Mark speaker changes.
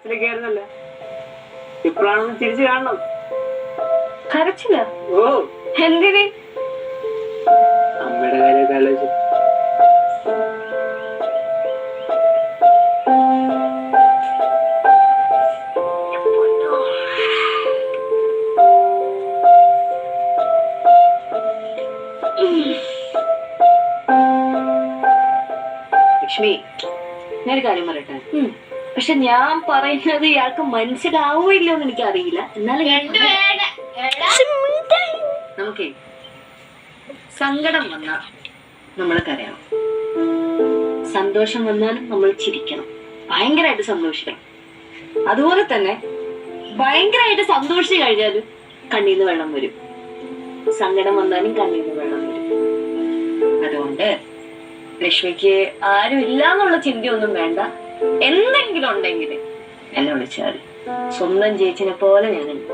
Speaker 1: കരച്ചിലൊക്കെ ആയിരുന്നല്ലോ, ഇപ്പോഴാണെന്ന് തിരിച്ചു കാണണം.
Speaker 2: കരച്ചില്ല?
Speaker 1: ഓ,
Speaker 2: എന്തിന്?
Speaker 1: അമ്മയുടെ കാര്യമൊക്കെ ആലോചിച്ചു. ലക്ഷ്മി, ഞാനൊരു കാര്യം പറയട്ടെ.
Speaker 2: പക്ഷെ ഞാൻ പറയുന്നത് ഇയാൾക്ക് മനസ്സിലാവൂല്ലോ എന്ന് എനിക്കറിയില്ല. എന്നാലും
Speaker 1: നമുക്കേ സങ്കടം വന്നാ നമ്മൾ കരയണം, സന്തോഷം വന്നാലും നമ്മൾ ചിരിക്കണം, ഭയങ്കരമായിട്ട് സന്തോഷിക്കണം. അതുപോലെ തന്നെ ഭയങ്കരമായിട്ട് സന്തോഷിച്ചു കഴിഞ്ഞാലും കണ്ണീന്ന് വെള്ളം വരും, സങ്കടം വന്നാലും കണ്ണീന്ന് വെള്ളം വരും. അതുകൊണ്ട് ലക്ഷ്മിക്ക് ആരും ഇല്ല എന്നുള്ള ചിന്തയൊന്നും വേണ്ട. എന്തെങ്കിലും ഉണ്ടെങ്കിൽ എന്നെ വിളിച്ചാൽ സ്വന്തം ചേച്ചിനെ പോലെ ഞാനുണ്ട്.